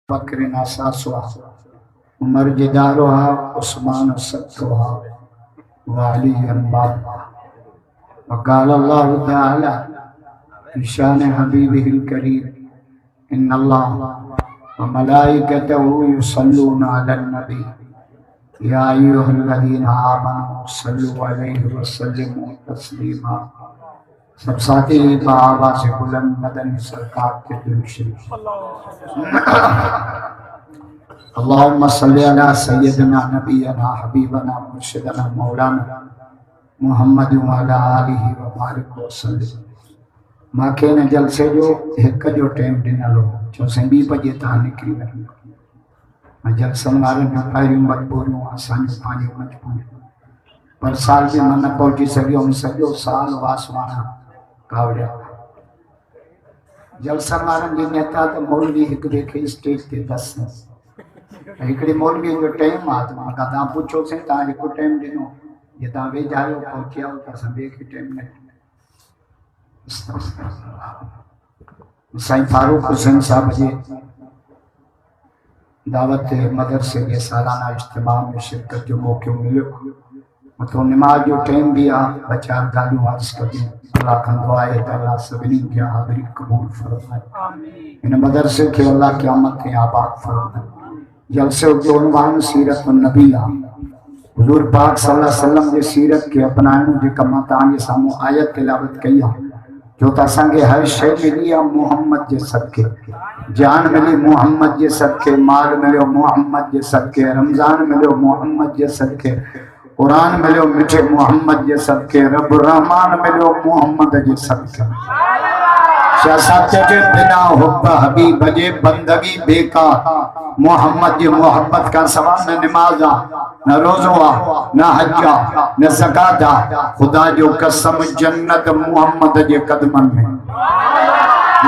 बकर नासासुहा उमर जिदारुहा उस्मान सत्तुहा वाली अनबाबा वक़ाल अल्लाहु तआला फी शान हबीबिहिल करीम इन्नल्लाह व मलाइकतहु युसल्लूना अलन नबी या अय्युहल्लज़ीना आमनू सल्लु अलैहि व सल्लिमू तस्लीमा। सब साथी बाबा से बुलंद मदनी सरकार के दुरूद शरीफ। अल्लाहुम्मा सल्ली अला सय्यदिना नबियना हबीबना मुर्शिदना मौलाना मुहम्मद व अला आलिहि व बारिक व सल्लिम। माखे न जलसे जो एक जो टाइम दिनलो जो संबी बजे ता निकरी वही जलसन वाले न पहिरियों मजबूरियों असांजो पंहिंजो मजबूरी पर साल भी मन न पहुची सघियो सॼो साल वासवाना कावड़िया जलसन वारनि जी नेता त मौलवी हिक ॿिए खे स्टेज ते दस हिकिड़े मौलवी जो टाइम आहे त मां तव्हां पुछोसीं तव्हां हिकु टाइम ॾिनो जे तव्हां वेझायो पहुची आयो त असां ॿिए खे टाइम न साईं फारूक हुसैन साहब जे दावत मदरसे के सालाना इज्तिमा में शिरकत जो मौक़ो मिलो तो नमाज जो टाइम भी आ बचार गालियों अर्ज करी अल्लाह का दुआ है अल्लाह सभी के हाजिरी कबूल फरमाए इन मदरसे के अल्लाह क़यामत के आबाद फरमाए। जलसे जो उन्वान सीरत नबी आ हुजूर पाक सल्लल्लाहु अलैहि वसल्लम जे सीरत के अपनाइणो जे कम तां जे सामू आयत तिलावत कई आ जो त असांखे हर शइ मिली आहे मोहम्मद जे सदके जान मिली मोहम्मद जे सदके माल मिलियो मोहम्मद जे सदके रमज़ान मिलियो मोहम्मद जे सदके कुरान मिलियो मिठे मोहम्मद जे सदके रब रहमान मिलियो मोहम्मद जे सदके। शाह के बिना हुब्ब हबीब जे बंदगी बेकार मोहम्मद जी मोहब्बत का सवाल न नमाज न रोज़ो न हज न ज़कात खुदा जो कसम जन्नत मोहम्मद जे कदमन में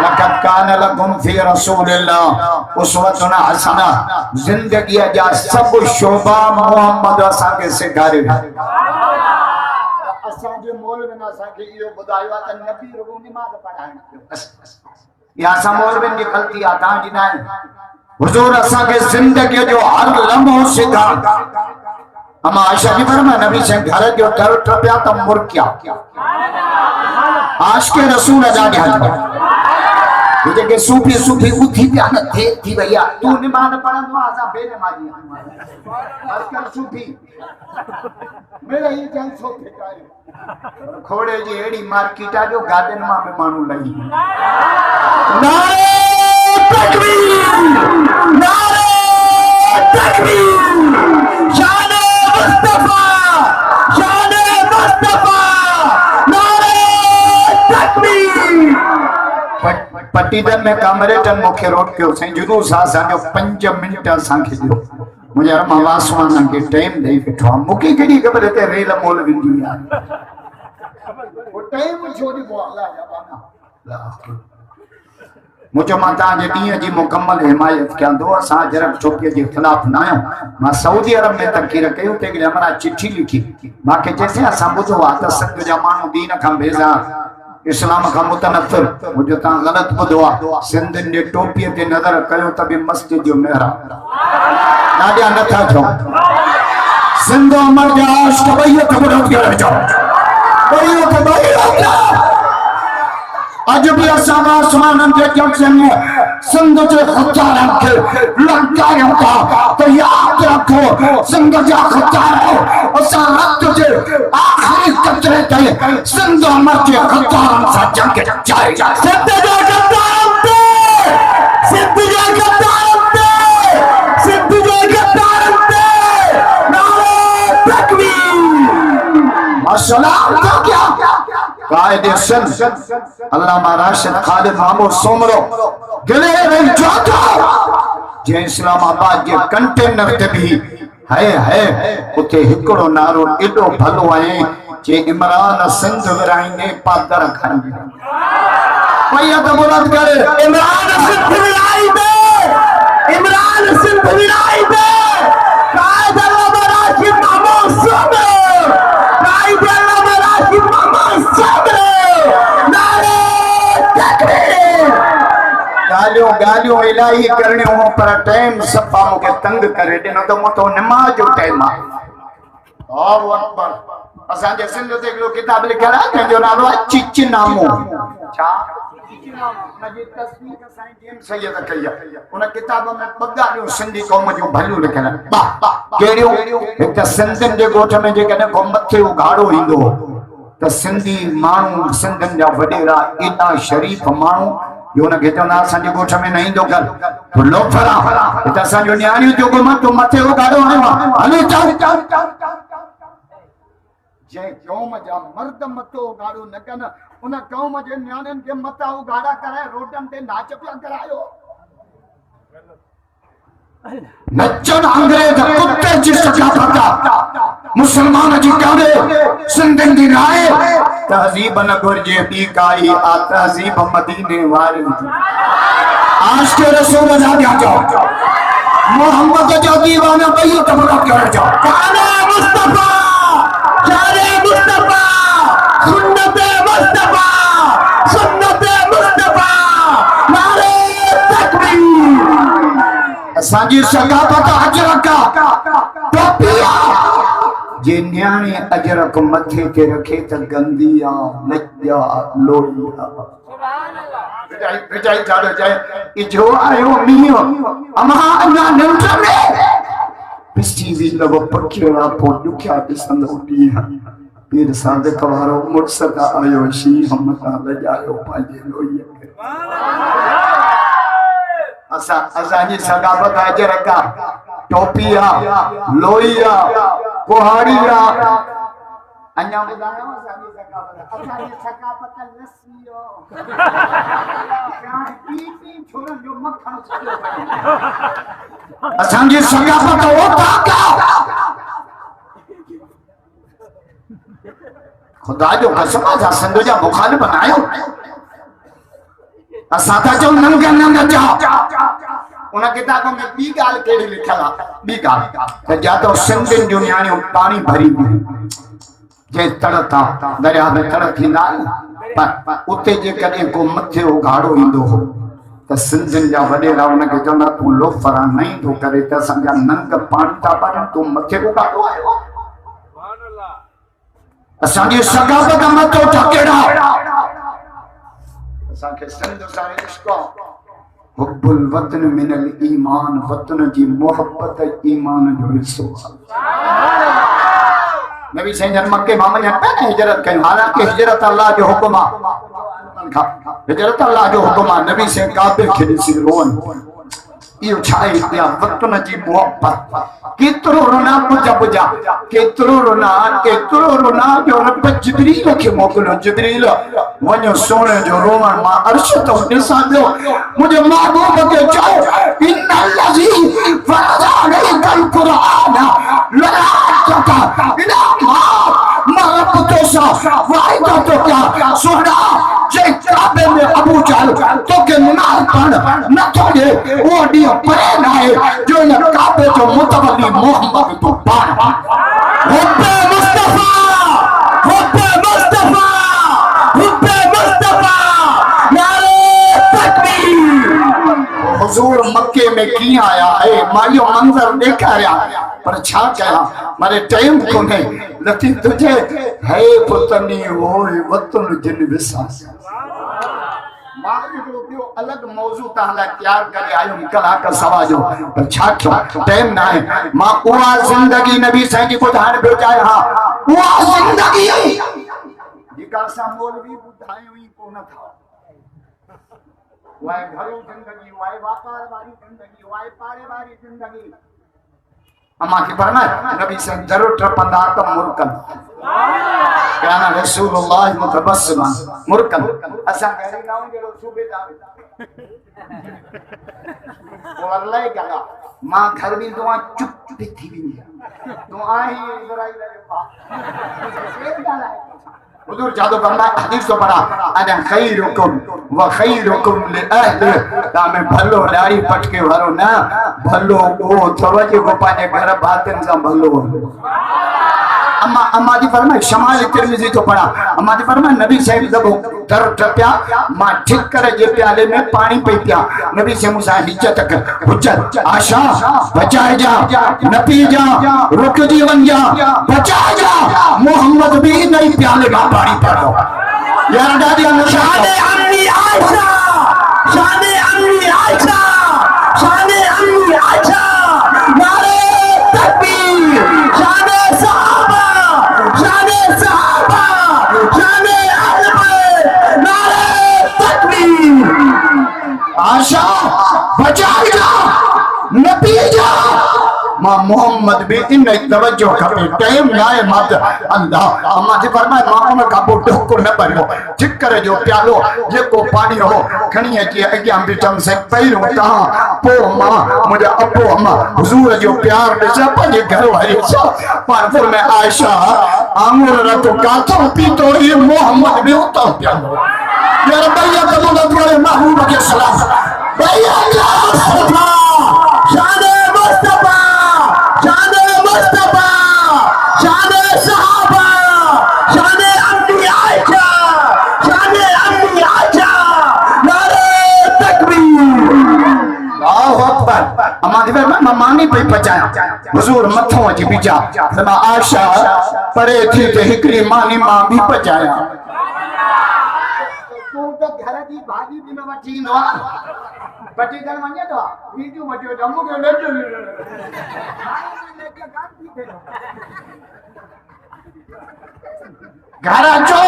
लक़द कान लकुम फी रसूलिल्लाह उसवतुन हसना जिंदगी जा सब शोभा मोहम्मद असा के सिखारे असा जे मौलवी ने असा के यो बुधायो त नबी रुगो नमाज पढ़ाण या असा मौलवी जी गलती आ ता जी ना हुजूर असा के जिंदगी जो हर लम्हो सिखा अमा आयशा जी फरमा नबी से घर जो दर टपिया त मुरकिया आशिक रसूल अदा ध्यान ये के सूफी सूफी उठी ध्यान थे थी भैया तू नमाज पढ़न आसा बेनमाजी आजकल सूफी मेरा ही जन सूफी कायो खोड़े जी एड़ी मार्केटा जो गार्डन मा में मानू लगी नारे तकबीर नारे तकबीर शान मुस्तफा नारे तकबीर पट्टीदन में कामरेटन मुख्य रोड के साईं जुलूस सा जो 5 मिनट असा के दियो मुझे वासवान के टाइम दे बिठो मुके केडी खबर ते रेल मोल विंदी यार वो टाइम छोड़ी वो अल्लाह जवाना मुझे माता जे दी जी मुकम्मल हिमायत क्या दो असा जरब चौकी के खिलाफ ना आयो मां सऊदी अरब में तकरीर कयो ते के हमरा चिट्ठी लिखी माके जैसे असा बुझो आ त संग जमानो दीन का बेजा इस्लाम का मुतनफिर मुझे ता गलत बुधवा सिंधन ने टोपी ते नजर कयो तबे मस्जिद जो मेहराब नाडिया न था जो सिंध मर जाश कबैया खबर हो गया जाओ बड़ियो के बड़ियो आज भी आसमान आसमान के जंक्शन में सिंध के खचार के लंकाया था तो याद रखो सिंध जा खचार है असा रक्त के आखिरी कचरे ते सिंध मर के खचार सा जंग जाए सिंध जा खचार पे सिंध जा खचार पे सिंध जा खचार पे नारे तकबीर माशाल्लाह तो क्या कायदे सन अल्लामा राशिद खालिद महमूद सोमरो गिले रही चौथा जे इस्लामाबाद के कंटेनर ते भी है उते हिकड़ो नारो एडो भलो है जे इमरान सिंध विराइने पादर खाई भैया तो बुलंद करे इमरान सिंध विराई दे इमरान सिंध विराई दे कायद अल्लामा राशिद महमूद सोमरो कायद अल्लामा राशिद महमूद सोमरो नारे तकबीर गालियों गालियों इलाही करने हो पर टाइम सफा मुके तंग करे दिनो तो मतो नमाज जो टाइम आ अल्लाहु अकबर असा जे सिंध ते हिकिड़ो किताब लिखियल आहे जंहिंजो नालो आहे चिचनामो छा नजी तस्वीर का साईं जेम्स सैयद कई उन किताब में बगाड़ियो सिंधी कौम जो भलियो लिखियल आहे केड़ियो एक त सिंधियुनि जे ॻोठ में जेकॾहिं को मथे उघाड़ो ईंदो त सिंधी माण्हू सिंधियुनि जा वॾेरा एॾा शरीफ़ माण्हू जो उनखे चवंदा असांजे ॻोठ में न ईंदो कर लोफरा त असांजो न्याणियूं जो को मां तो मथे उघाड़ो आयो आहे हले चल जे कौम जा मर्द मतो उघाड़ो न कन उन कौम जे न्याणियुनि खे मथा उघाड़ा कराए रोडनि ते नाच पिया करायो नचन अंग्रेज कुत्ते जी सजावट मुसलमान जी काने सिंधियुनि जी राय तहज़ीब न घुर्जे ॿी काई आ तहज़ीब मदीने वारी आज के रसूल जा जाओ मोहम्मद जो दीवाना भई तबका कर जाओ काने मुस्तफा जाने मुस्तफा सुन्नते मुस्तफा सुन्नते मुस्तफा नारे तकबीर असांजी सगावत अजरका टोपिया जे न्याणे अजरक मथे ते रखे त गंदिया लज्जा लोहिया विजाई जाड़ो जाए इजो आयो मियो अमा अन्ना नंदने पिस्टी वी लव पखिया पो दुखिया दिसंदो ॾींहं पीर सादिक वारो मुर्सद आयो शी हम ता लजायो पंहिंजे लोहीअ खे असांजी सगावत अजरका टोपिया लोहिया कुहाड़िया अन्या ॿुधायो असांजी सगावत लस्सियो पी छोरनि जो मखण असांजी सगावत ओता खुदा जो कसम आहे सिंध जा मुखालिफ बनायो असां था चऊं नंग नंग जा उन किताब में ॿी ॻाल्हि कहिड़ी लिखियल आहे ॿी ॻाल्हि त जा तो सिंधियुनि जूं न्याणियूं पाणी भरी जे तड़त आहे दरिया में तड़ थींदा पर उते जेकॾहिं को मथे उघाड़ो ईंदो हो त सिंधियुनि जा वॾेरा उनखे चवंदा तूं लोफरा न ईंदो करे त असांजा नंग पाणी था भरनि तूं मथे उघाड़ो आयो असांजी सगावत मथो ठकेड़ा असांखे सिंध सां इश्क़ हुब्बुल वतन मिनल ईमान वतन जी मोहब्बत ईमान जो हिस्सो नबी साईं जन मक्के मां वञनि पिया न हिजरत कयूं हालांकि हिजरत अल्लाह जो हुकुम आहे हिजरत अल्लाह जो हुकुम आहे नबी साईं काबे खे ॾिसी रोअनि इहो छा आहे इहा वतन जी मोहब्बत केतिरो रुना बुझा केतिरो रुना जो रब जिब्रील खे मोकिलियो जिब्रील वञो सोने जो रोवण मां अर्श तो ॾिसां पियो मुंहिंजे महबूब खे चओ इन्नल्लज़ी फरज़ अलैकल क़ुरआन ला तका इला मां रब तो सा वाइदा तो क्या सुना जे काबे में अबू जहल तो के मार पण न थोड़े वो डी परे ना है जो न काबे जो मुतवल्ली मोहम्मद तो पार हुब्बे मुस्तफा हुब्बे मुस्तफा हुब्बे मुस्तफा नारे तकबीर हुजूर मक्के में किया आया है मायो मंजर देखाया पर छा कया मारे टाइम कोने लती तुझे है पुतनी होए वतन जिन विसास अलग मौजू तहला तैयार करे आयो कलाक सवा जो पर छा क्यों टाइम ना है मां उहा जिंदगी नबी साईं जी ॿुधाइण पियो चाहियां हां उहा जिंदगी जेका असां मौलवी ॿुधायूं ई कोन था वाए घरो जिंदगी वाए वापार वारी जिंदगी वाए पाड़े वारी जिंदगी अमा के फरमाए नबी साईं जरूर ट्रपंदा त मुरकन काना रसूलुल्लाह मुतबस्सिमा मुरकन असा गहरी नाउ जेड़ो सूबेदार और अल्लाह गला मां घर में दुआ चुप थी वी दुआ ही इजराइल के पास हुजूर जादो फरमाया हदीस तो पढ़ा अना खैरुकुम व खैरुकुम लिअहली ता में भलो दाढ़ी पटके वारो ना भलो ओ तवजे को पाने घर बातन सा भलो अम्मा जी फरमाए शमाइल तिरमिज़ी तो पढ़ा अम्मा जी फरमाए नबी साहब जब दर टपिया मां ठीक करे जे प्याले में पानी पई पिया नबी से मूसा हिज्जत कर हुज्जत आशा बचाए जा न पी जा रुक जी वन जा बचाए जा मोहम्मद भी नहीं प्याले में पानी पड़ दो यार दादी शाने अम्मी आयशा शाने अम्मी आयशा शाने अम्मी आयशा नारे तकबीर शाने सहाबा शाने सहाबा शाने अहले नारे तकबीर आशा बचा जा नबी जा मां मोहम्मद भी इन तवज्जो खपे टाइम नाए मत अंधा अम्मा जी फरमाए मां उन का बोटो को न बनो ठीक करे जो प्यालो जे को पानी हो खणी अची अग्यां बिठम से पहिरो ता पो मां मुझे अबो अम्मा हुजूर जो प्यार ॾिसा पंहिंजे घर वारी सा पर फिर में आयशा आंगुर रतो काथो पीतो ये मोहम्मद भी उतो प्यालो यार भैया कदों दा तुम्हारे महबूब के सलाम भैया मुस्तफा शाने मुस्तफा शाने मुस्तफा शाने सहाबा शाने अम्मी आयशा शाने अम्मी आयशा नारे तकबीर अल्लाहु अकबर अम्मा जी मैं मानी पे पचाया हुजूर मथों अची बीजा समा आयशा परे थी ते हिकड़ी मानी मां भी पचाया तू तो घर दी भाजी भी में वठी नो पटी कर वने तो वीडियो वठो जम्मू के ले लेके गान थी घर अचो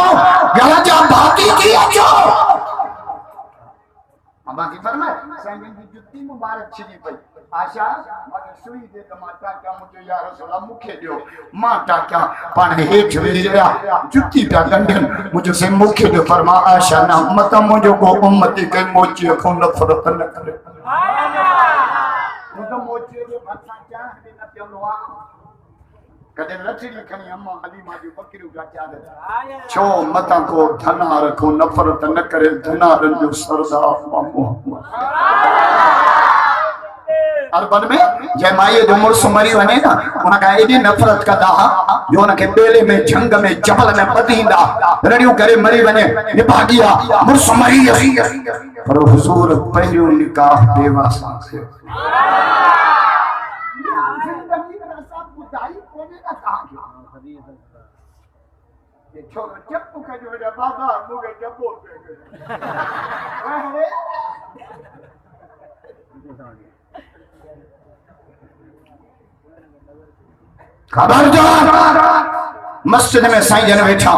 घर जा भाती की अचो अम्मा की फरमाए साईं जी जुत्ती मुबारक छिनी पई आशा मगे सुई दे त माता क्या मुझे या रसूल मुखे दियो माता क्या पाण हेठ वेरिया जुत्ती पे गंढन मुझे से मुखे दे फरमा आशा ना मत मुझे को उम्मती के मोची को नफरत न करे मुझे मोची दे भसा क्या है न प्यालोआ कदे लठी लिखनी अम्मा हलीमा जी बकरी उठा दे छो मता को धनार को नफरत न करे धनार जो सरदार मोहम्मद अरबन में जय माई जो मुर्स मरी वने ना उनका एडी नफरत कदा जो उनके बेले में जंग में जबल में पदींदा रड़ियों करे मरी वने ये भागिया मुर्स मरी पर हुजूर पहिरियों निकाह बेवा सा से जिंदगी में सब बुझाई कोने ना कहा ये छोरो चप्पू का जो है बाबा मुगे चप्पू पे अरे खबरदार मस्जिद में साईं जन बैठा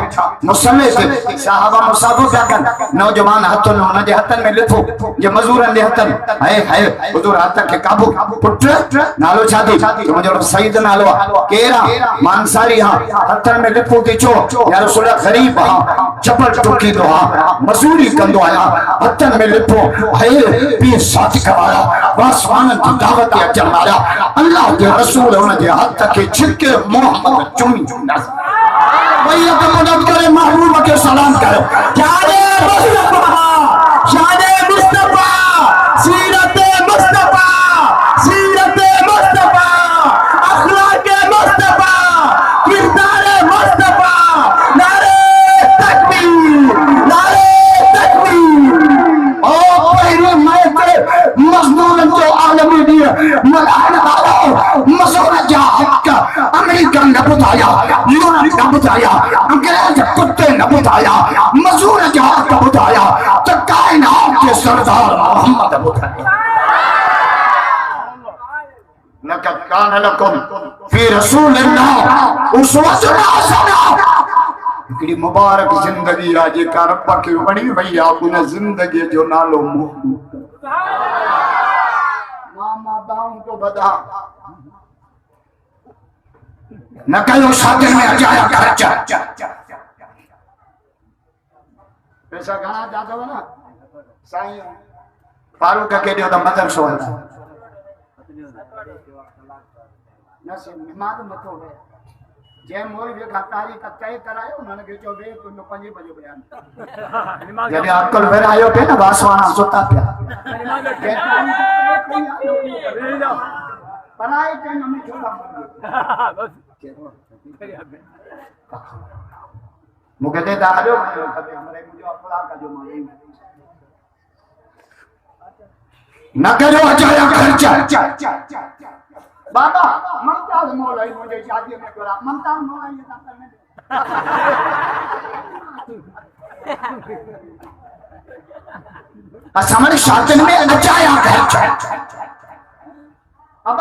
मुसल्ले ते साहबा मुसाफो क्या कर नौजवान हथन उन जे हथन में लिथो जे मजूरन दे हथन हाय हाय हुजूर हाथ के काबू पुट नालो छाती तो मुझे सईद नालो केरा मानसारी हां हथन में लिथो के चो या रसूल गरीब हां चपल टुकी दो हां मजूरी कंदो आया हथन में लिथो हाय पी साथ कवाला वासवान की दावत के अचन वाला अल्लाह के रसूल उन जे हाथ के छिके मोहम्मद चुमी भैया तो मदद करे महबूब के सलाम करो शाने मुस्तफा शाने मुस्तफा सीरत मुस्तफा अखलाक मुस्तफा किरदार मुस्तफा नारे तकबीर ओ पहिरे मैं पे मजनून जो आलमी दिए मलान वाला मसौरा जा हक अमेरिका ने बताया यूरोप ने बताया अंग्रेज कुत्ते ने बताया मजूर जा हक बताया तो कायनात के सरदार मोहम्मद बताया लक़द कान लकुम फी रसूलिल्लाह उसवतुन हसना हिकड़ी मुबारक जिंदगी आज का रब के वणी वई आ उन जिंदगी जो नालो मामा दाऊं तो बदा न कयो शादी में अजाया खर्चा पैसा घणा जादव ना साईं फारूक के दियो त मदरसो हला न से निमाज मथो जे मौलवी का तारीख तय करायो उन्होंने के चो वे तो 5 बजे बयान जने अक्ल वेरा आयो पे ना वासवाना सुता पिया पराए के नमी छोड़ा बस मुके दे दाजो कभी हमरे मुझे अपना का जो मालूम न करो अजाया खर्चा बाबा ममता मोलाई मुझे शादी में करा ममता मोलाई ये करने हमारे शासन में अजाया खर्चा अब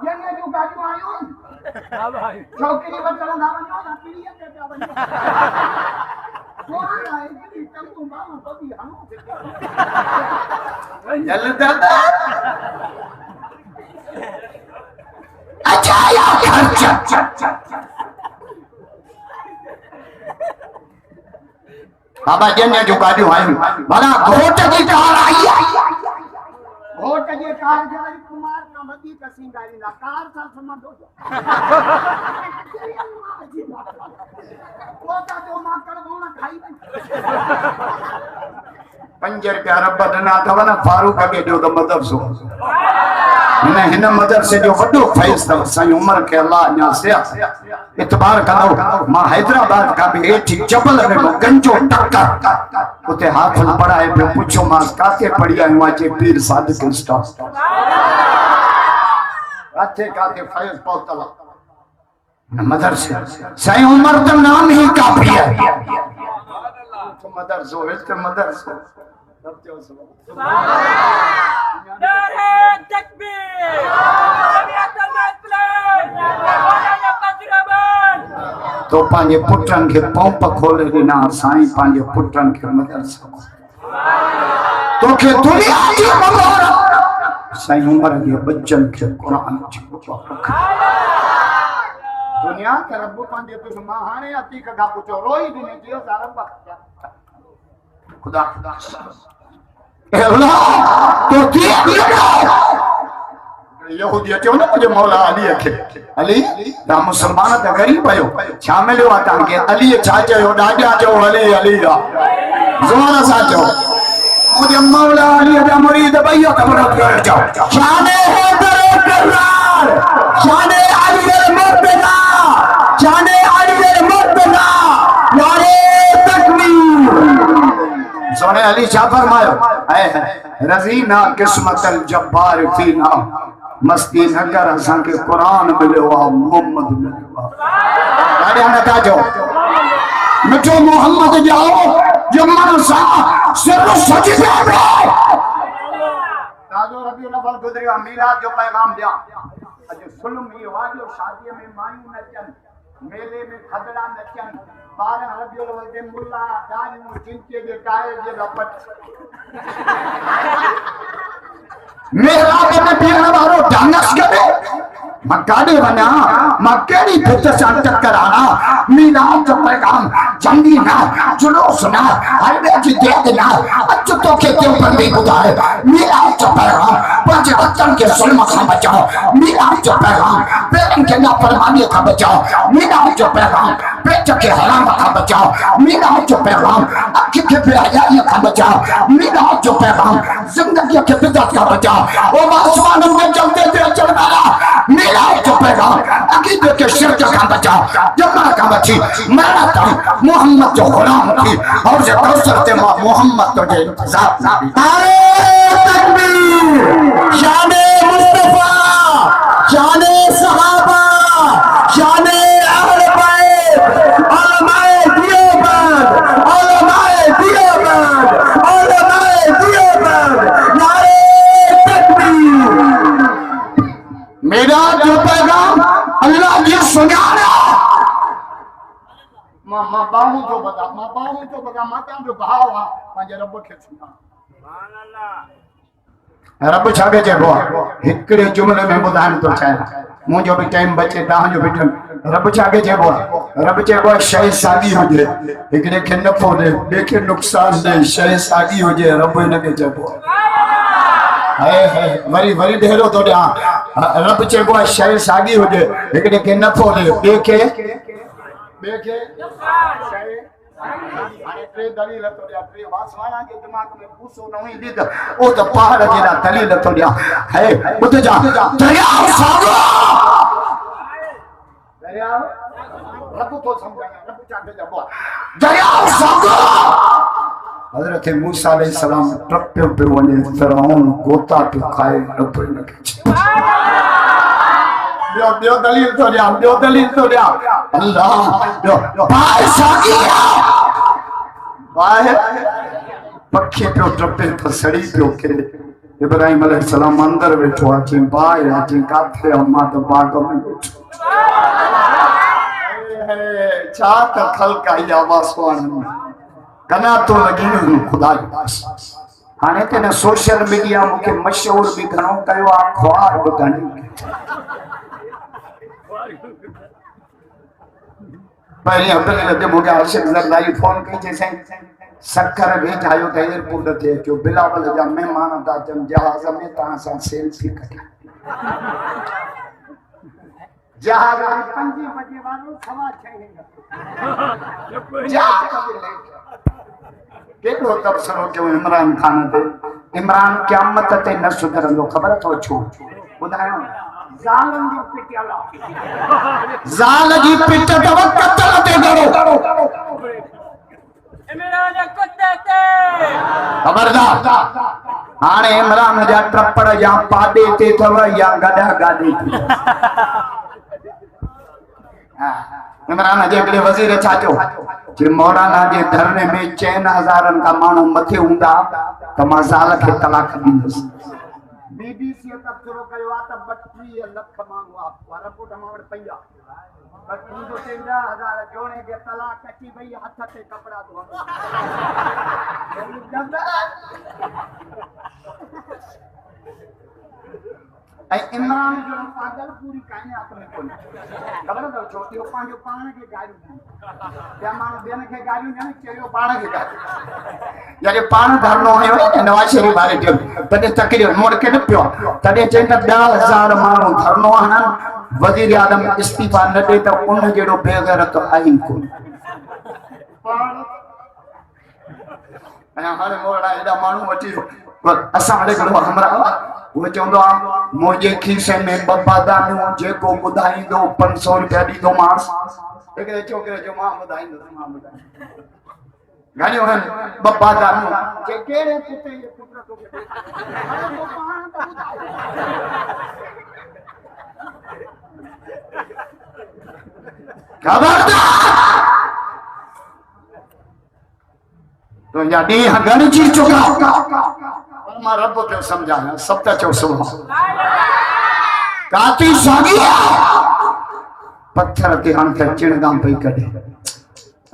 ये ने जो गाड़ी आयो हां भाई चौकी पर चला ना बनो ना पीढ़ी पे पे बनो कौन आए कि तुम तो मां तो भी हम जल दादा अजाया खर्चा बाबा जने जो गाड़ी आयो बड़ा घोट की कार आई घोट के कार जवारी कुमार का मदी का सिंगारी ना कार सा संबंध हो वो का जो मां कर गोना खाई पंजर के अरब बदना था ना फारूक के जो तो मदद सो हिन मदद से जो वडो फैज था सही उम्र के अल्लाह ने से इतबार करो मां हैदराबाद का भी एठी जबल में गंजो टक्कर उते हाफिज पढ़ाए पे पूछो मां काके पढ़िया हुआ जे पीर सादिक स्टॉप अच्छे काके फैज पहुंचला मदरसे सही उम्र का नाम ही काफी है तो मदरसो इस मदरसे सब जो सुभान अल्लाह नारे तकबीर जमीयतुल मुस्लिमीन तो पांजे पुत्रन के पंप खोले दिना साईं पांजे पुत्रन के मदरसा तो के दुनिया की मगर साईं उमर के बच्चन के कुरान जी दुनिया के रब पांजे तो महाने अति का पूछो रोई दिने जियो सारा खुदा ए अल्लाह तो यहूदी अचो न मुझे मौला अली के अली ता मुसलमान त गरीब आयो शामिल हुआ ता के अली छा चयो डाजा जो अली अली दा जोर सा चो मुझे मौला अली दा मुरीद भैया खबर कर जाओ शान है दर करार शान अली मुर्तजा शान अली मुर्तजा नारे तकबीर सोने अली शाह फरमायो है रजीना किस्मत अल जब्बार फीना मस्ती नगर असां के कुरान मिले वा मोहम्मद मिले वा गाड़ी हमें का जो मिठो मोहम्मद जाओ जमन सा सिर सजी पे ताजो रबी अव्वल गुजरिया मिलाद जो पैगाम दिया अज सुल्म ये वाजो शादी में मायू नचन मेले में खदड़ा नचन 12 रबी अव्वल दे मुल्ला दानी चिंचे के काए जे रपट मेरा के पीना बारो डांगस करे मकाडे बना मकेड़ी फिर से टकराना मीनार का पैगाम जंगी ना जुलूस ना हरबे की दे ना अच्छो तो के ऊपर भी बुधाए मीनार का पैगाम पंज रतन के सुलम का बचाओ मीनार का पैगाम बेरन के ना परमानी का बचाओ मीनार का पैगाम पेट के हराम का बचाओ मीनार का पैगाम अखि के बेहयाई का बचाओ मीनार का पैगाम जिंदगी के बिदअत का बचाओ ओ आसमानों में चलते थे चलना मिलाए जो पैगाम अकीदे के शिरक का बचाओ जमा का बची मरना था मोहम्मद जो गुलाम थी और जो कौसर थे मोहम्मद तो जे इंतजार नारे तकबीर शाने मुस्तफा शाने सहाबा शाने अहले बैत उलमाए देवबंद उलमाए देवबंद उलमाए देवबंद नारे मेरा जो पैगाम अल्लाह की सुनाना मां बाहू जो बता माता जो भाव आ पंहिंजे रब खे सुना सुभान अल्लाह रब छा के चइबो हिकड़े जुमले में ॿुधाइण थो चाहियां मुंहिंजो बि टाइम बचे तव्हांजो बि टाइम रब छा के चइबो रब चइबो शइ साॻी हुजे हिकड़े खे नफ़ो ॾे ॿिए खे नुक़सान ॾे शइ साॻी हुजे रब हिन खे चइबो है वरी ढेरो तो ॾियां रब चइबो आहे शइ साॻी हुजे हिकड़े खे नफ़ो ॾे ॿिए खे शइ हाणे टे दलील तो ॾिया टे वासवाणा जे दिमाग में पूसो न ईंदी त ओ त पहाड़ जेड़ा दलील तो ॾिया है ॿुध जा दरियाव सागो दरियाव रब तो समझाया रब चाटे जबो दरियाव सागो हजरत मूसा अलैहि सलाम ट्रपियो पे वने फिरौन गोता पे खाए रब न के ॿियो दलील तो ॾिया अल्लाह भाई सागिया भाई पखे पियो ट्रपे तो सड़ी पियो किरे इब्राहिम अलैहि सलाम अंदर बैठो आची भाई आची काथे अम्मा तो बाग में बैठो छा त खलक आई आवासवान कना तो लगी खुदा हाने ते न सोशल मीडिया मुके मशहूर भी घणो कयो आ ख्वार भी घणी पहले अब्दुल मुके आशिक जरदारी फोन कई जैसे सक्कर भेजायो त एयरपोर्ट ते जो बिलावल जा मेहमान ता जन जहाज में ता सा सेल्फी कटा जहाज 5 बजे वालो 6:30 जा केड़ो तबसरो के इमरान खान ते इमरान क़यामत ते न सुधरंदो खबर तो छो बुधायो जालन जो पिटियाला जाल जी पिट दव कतल ते करो इमरान कुत्ते ते खबरदार हाने इमरान जा ट्रपड़ या पाडे ते थव या गडा गाडी इमरान जे अगले वजीर छाचो जे मौलाना जे धरने में 6000 का मानू मथे हुंदा त मां साल के तलाक दींदस बीबीसी तबसरो कयो आ त 32 लख मानू आ रिपोर्ट मावड़ पईया 13,000 जोड़े के तलाक कटी भई हाथ ते कपड़ा धो ऐ इमरान जो पागल पूरी कायनात में कोन खबर तो छोटियो पांजो पाण के गाड़ी या मानो बेन के गाड़ी न चयो पाण के गाड़ी यारे पाण धरनो है नवाज शरीफ बारे जो तने तकरीर मोड़ के न पियो तने चेंदा 10,000 मानो धरनो है वजीर आदम इस्तीफा न दे तो उन जेड़ो बेगैरत आई कोन पाण हाणे मोड़ा एडा मानू वठी असा हले करो हमरा वो चोंदो मोजे खीसे में बबादानो जेको बुधाईंदो 500 रुपया दीदो मास एकरे छोकरे जो मां बुधाईंदो गानी होन बबादानो जे केड़े पुते ये पुत्र तो अरे तो पाण तो खबरदार तो या दी घणी चीज चुका मां रब के समझाया सबका चो सुभान काती सागिया पत्थर के हण के चिणगा पई कढे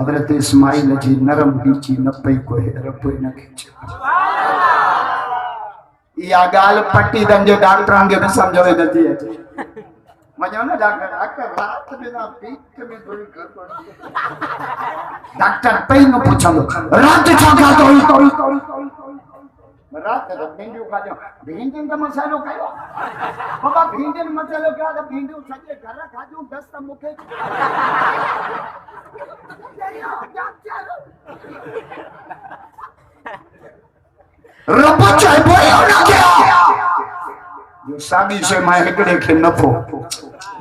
हजरत इस्माइल जी नरम बीची न पई कोई रब न खींच या गाल पट्टी दंजे डॉक्टरां के समझो नथी अचे मजो ना डॉक्टर रात में ना पीक में थोड़ी गड़बड़ डॉक्टर पई न पूछंदो रात छा तो रात तो भिंडियो खा जो भिंडिन का मसालो खायो बाबा भिंडिन मसालो क्या तो भिंडियो सजे घर खा जो 10 त मुखे रब चाहे बोयो ना क्या जो सागी से मैं एकड़े के नफो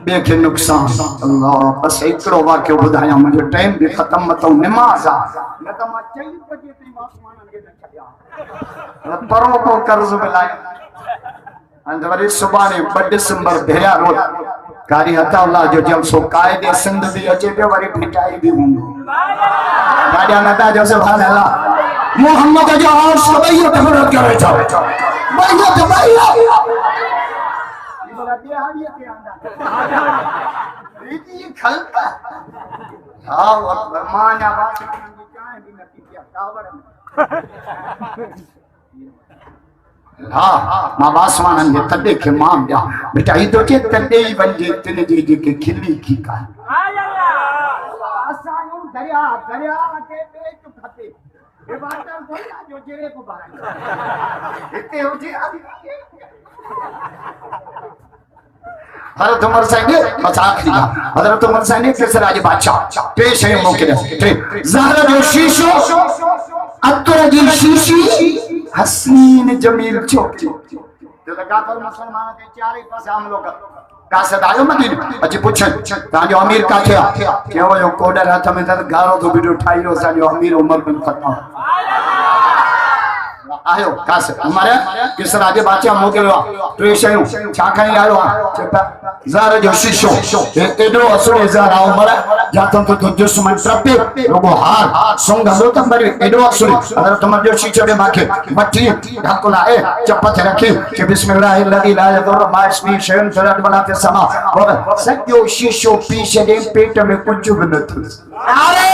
बे के नुकसान अल्लाह बस एकड़ो वाक्य बुधाया मुझे टाइम भी खत्म मतो नमाज आ न त मां 4 बजे ताईं आसमान के न छया परो को कर्ज मिलायो अंदर सुबह ने 2 दिसंबर भेया रोज कारी हतावला जो जलसो कायदे सिंध भी अचे पे वरी फिटाई भी हुंदो गाडिया नता जो सुभान अल्लाह मोहम्मद जो और सबई तफरत करे छो भैया तो भैया बोला बिहारी के अंदर रीति खलका हां मां आवाज की चाय भी नती क्या टावर हां मां वासवान ने तदे के मां जा बेटा ई तो के तदे ही बंजे तिने जी के खिली की का असायो दरिया के पेट खते ये वाटर थोड़ा जो जेरे को बाहर इतने हो जी हज़रत उमर साईं बस आखिरी हज़रत उमर साईं किसरा जी बादशाह पेश है मौके दे ज़हरा जो शीशो अत्तर जी शीशी हसीन जमील चौकी जो लगातार मुसलमान के चारे पासे हम लोग कासद आयो मदीने अजी पूछे ताजो अमीर का थे केवो यो कोडर हाथ में त गारो तो वीडियो ठाइयो साजो अमीर उमर बिन खत्ताब आयो कासद हमारे किस राजे बादशाह मोकलवा ट्रेशयो छा खणी आयो चेपा ज़ार जो शीशो एडो असुरे ज़ार उमर जातन तो दुश्मन ट्रपे रोगो हार संग हलो त मरे एडो असुरे अगर तुम जो शीशो दे माके मट्टी ढकला ए चपत रखी कि बिस्मिल्लाहिल्लज़ी ला यदुर्रु मा इस्मिही शैउन फिल अर्दि वला फिस समा और सजो शीशो पीछे दे पेट में कुछ भी न थी अरे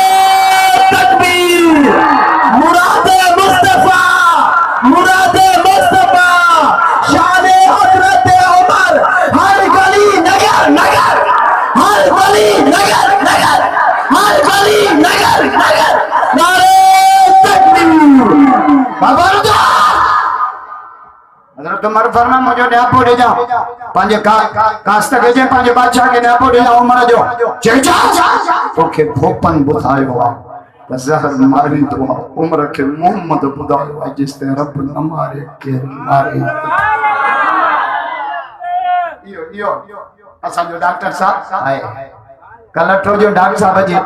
तकबीर मुरादे मुस्तफा मुरादे मुस्तफा शाने हजरत उमर हर गली नगर नगर हर गली नगर नगर हर गली नगर नगर नारे तकबीर खबरदार हज़रत उमर फरमा मुझे न्यापो दे जाओ पांजे कास्त के जे पांजे बादशाह के न्यापो दे जाओ उमर जो चेचा तोखे भोपन बुधायो ज़हर मारी तो उम्र के मोहम्मद बुधायो जिसते रब न मारे के मारे यो असा जो डॉक्टर साहब आए कलेक्टर जो डॉक्टर साहब जे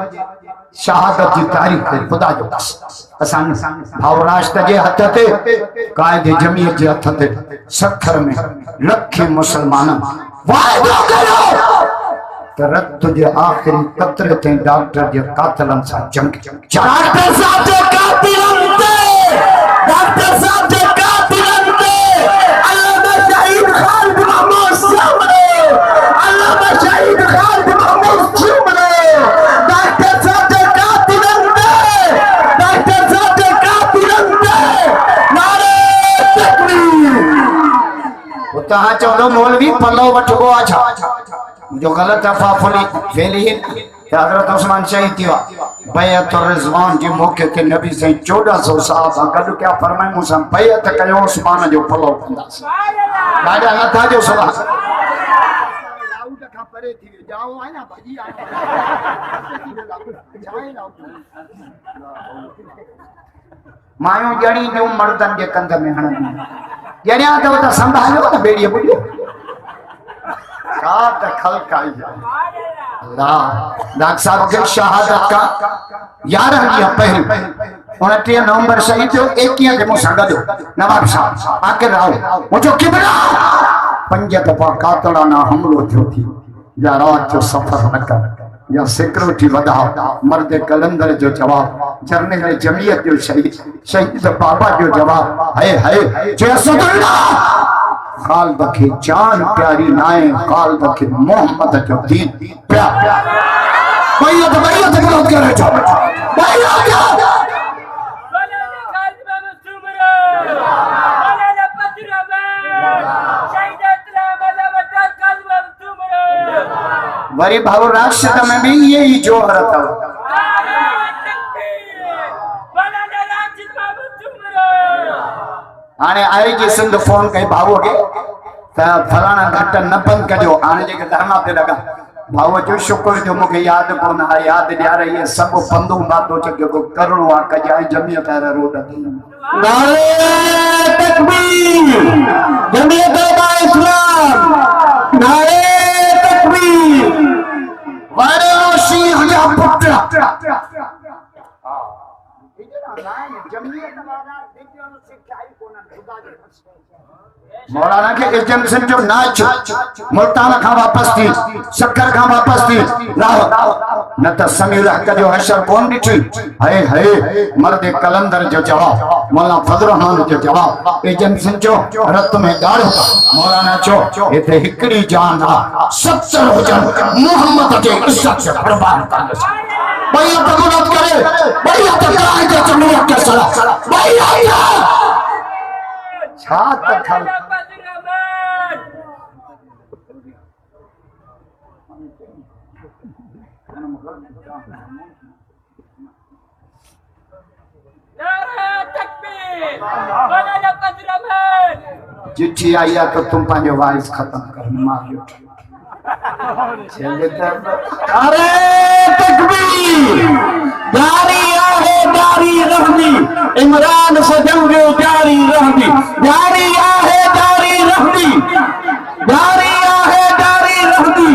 शहादत की तारीख है खुदा जो असान भावराष्ट्र जे हथ ते कायदे जमीयत जे हथ ते सखर में लखे मुसलमान वायदो करो तो रत जे आखिरी कतरे ते डॉक्टर जे कातलन सा जंग डॉक्टर साहब जे कातिलन ते डॉक्टर साहब जे कातिलन ते अल्लाह में शहीद खालिद महमूद सामने अल्लाह में शहीद खालिद महमूद सामने डॉक्टर साहब जे कातिलन ते डॉक्टर साहब जे कातिलन ते नारे तकबीर उता चौदो मौलवी पल्लो वठबो आछा जो गलत अफाफली फैली हज़रत उस्मान शहीद थियो बैअत रिज़वान जे मौके ते नबी से 1400 साहब गड क्या फरमाए मुसा बैअत कयो उस्मान जो पलो कंदास ॾाढा नथा जो सलाह लाउड का परे थी जाओ है ना भाजी मायो जड़ी जो मर्दन जे कंध में हणंदी जड़िया तो संभालियो न बेड़िए बुड़ियो का दखल काई अल्लाह डॉक्टर साहब के शहादत का 11 ॾींहं पहिरियों 29 नवंबर शहीद थियो 21 के मूंसां गॾु नवाब साहब आके रहो मुझो किबरा 5 दफ़ा कातड़ाना हमलो थियो थी या रात जो सफर न कर या सिक्योरिटी वधा मर्द कलंदर जो जवाब जर्नल जमीयत जो शहीद बाबा जो जवाब है जैसुल्लाह खालिद के जान प्यारी नाए खालिद के मोहम्मद जो दीन प्यार बैयत विरोध करे छो बैयत वरी भाव राशिद में भी यही जोहरत है आने आई जी सिंध फोन कई भावो के फलाना घट न बंद कजो आने जे धरना पे लगा भावो जो शुक्र जो मुके याद कोन आ याद ॾिया रही है सब बंदो बातो के को करणो आ कजाए जमीयत रोड नारे तकबीर जमीयत इस्लाम नारे तकबीर वारे शीह जा पुत्र मौलाना के एजेंट से जो नाच मुल्तान का वापस थी शक्कर का वापस थी लाओ न तो समीर हक जो हशर कौन ॾिठी है मर्द कलंदर जो जवाब मौलाना फजल रहमान जो जवाब एजेंट से जो रत में गाड़ो मौलाना चो इते हिकड़ी जान आ 70 हुजन मोहम्मद के इज्जत से कुर्बान कर भैया तकबीर करे भैया तकरार के जमीयत के सलाह भैया छा तखल चिट्ठी आई है तो तुम पांच वाइस खत्म कर मारियो अरे तकबीर जारी आहे जारी रहनी इमरान से जंग जारी रहनी जारी आहे जारी रहनी जारी आहे जारी रहनी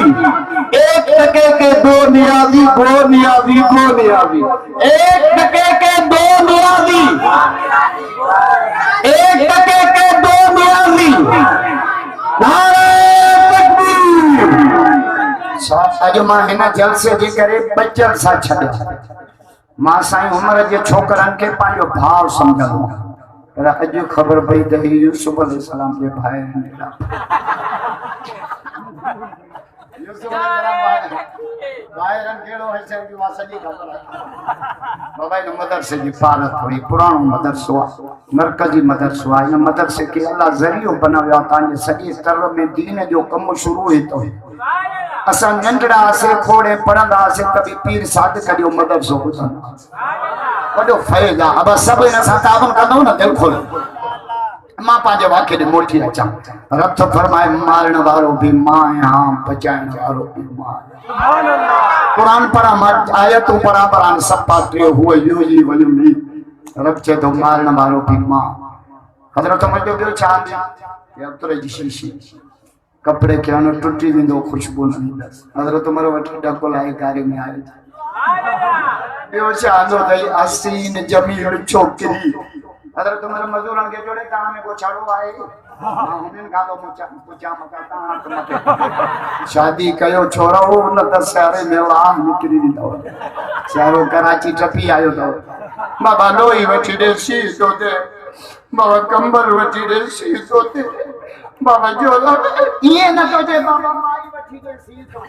एक टके के दो नियाजी गो नियाजी गो नियाजी एक टके के दो नियाजी एक टके के दो नियाजी अॼु मां हिन जलसे जे करे ॿ जलसा छॾिया मां साईं उमर जे छोकरनि खे पंहिंजो भाउ सम्झंदो पर अॼु ख़बर पई त ही यूसुफ अलैहिस्सलाम जे भाउ मदरसे जी पारत हुई पुराणो मदरसो आहे मरकजी मदरसो आहे इन मदरसे खे अल्लाह ज़रियो बनायो आहे तव्हांजे सॼे तर में दीन जो कमु शुरू ई थो असां नंढड़ा से खोड़े पढ़ंदा से कभी पीर सादिक जो मदरसो ॿुधंदा वॾो फैज़ आहे अब सभु इन सां ताबन कंदो न दिलि खोल मां पंहिंजे वाक्य ॾे मोटी अचां रथ फरमाए मारण वारो भी मां आहियां बचाइण वारो भी मां आहियां कुरान पढ़ा मां आयतूं पढ़ा पर सफ़ा टे हुआ यूजी वयुमी रब चए थो मारण वारो भी मां हज़रत मुंहिंजो ॿियो छा आहे अतरे जी शीशी कपड़े के अन टुटी वेंदो खुशबू न ईंदसि हज़रत उमर वटि ॾको लाइ गाड़ी में आयो ॿियो छा आंदो अथई हसीन जमील छोकिरी हज़रत उमर मज़दूरनि खे जोड़े तव्हां में को छड़ो आहे हुननि खां पुछा मका तव्हां शादी कयो छोरो न त सियारे में लाह निकिरी वेंदो सियारो कराची टपी आयो अथव बाबा लोई वठी ॾे शीशो ते बाबा कंबल वठी ॾे शीशो ते बाबा जो ये न तो जे बाबा माई वठी दे शीशो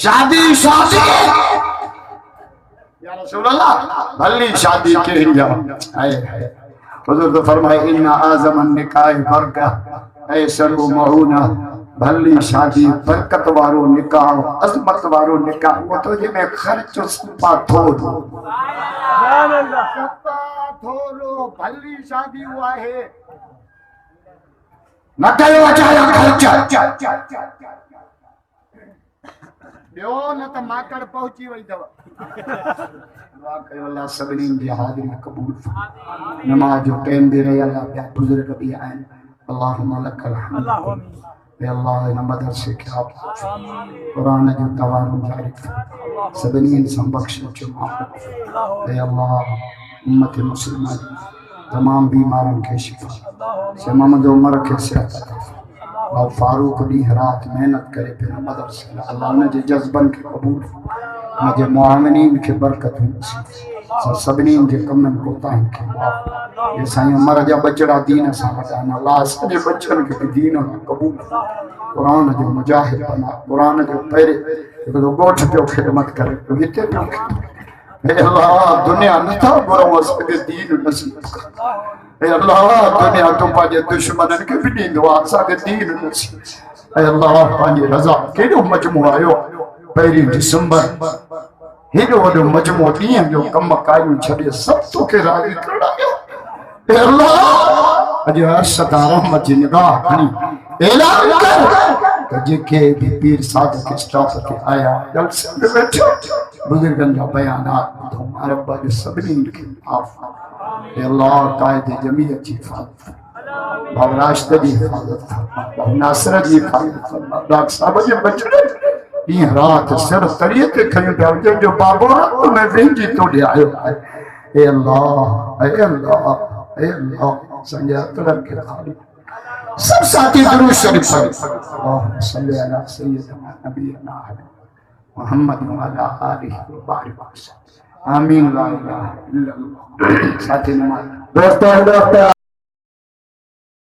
शादी शादी या रसूल अल्लाह भली शादी केड़ी है हुजूर तो फरमाए इन आज़म निकाह बरकत ऐसरु मऊना भली शादी बरकत वारो निकाह अजमत वारो निकाह वो तो जे में खर्च सुपा थो सुभान अल्लाह सुपा थोरो भली शादी हुआ है न कयो अचाया खर्च ॿियो न त माकड़ पहुची वई अथव दुआ कयो अल्लाह सभिनी जी हाज़िरी क़बूल नमाज जो टाइम दे रहे अल्लाह ॿिया बुज़ुर्ग बि आहिनि अल्लाहुम्मा लकल हम्द अल्लाह इन मदरसे खे आप कुरान जो तवारो जारी सभिनी सां बख़्शिश माफ़ अल्लाह उम्मत मुस्लिमा तमाम बीमारनि खे शिफ़ा से मोहम्मद उमर खे सिहत और फारूक दी रात मेहनत करे फिर मदरसे अल्लाह ने जे जज्बन के कबूल मुझे मुआमिनीन के बरकत नसीब सभिनी जे कमन कोताहिन के माफ़ ये साईं उमर जा बचड़ा दीन सां वधाइनि अल्लाह सॼे बचनि खे दीन कबूल कुरान जो मुजाहिद बना कुरान जो पहिरे हिकिड़ो ॻोठ पियो ख़िदमत करे तो हिते पियो अल्लाह दुनिया नथा घुरूं असांखे दीन नसीब अल्लाह दुनिया तो पांजे दुश्मनन के भी दींदो असांखे दीन नसीब अल्लाह पांजे रज़ा केॾो मजमू आयो 1 दिसंबर हेॾो वॾो मजमू ॾींहं जो कम कायूं छॾे सभु तोखे राज़ी करणा अल्लाह अॼु अर्शद रहमत जी निगाह खणी ऐलान कर त जेके भी पीर साधक स्टाफ के आया जलसे में बैठो बुजुर्गन जा बयानात ॿुधो रब जो सभिनी खे माफ़ अल्लाह कायदे जमीयत जी हिफ़ाज़त भाउ राशिद जी हिफ़ाज़त भाउ नासिर जी हिफ़ाज़त डॉक्टर साहब जे बचड़े ॾींहं राति सिर तरीअ ते खयूं पिया जंहिंजो बाबो राति में वेंजी तो ॾियायो आहे ए अल्लाह ए अल्लाह ए अल्लाह संजय अतरन के खाली सब साथी दुरूद शरीफ अल्लाह सल्ली अला सय्यदना नबीना मुहम्मद व अला आलिहि व बारिक वसल्लम आमीन ला इलाहा इल्लल्लाह साथी नमाज दोस्तों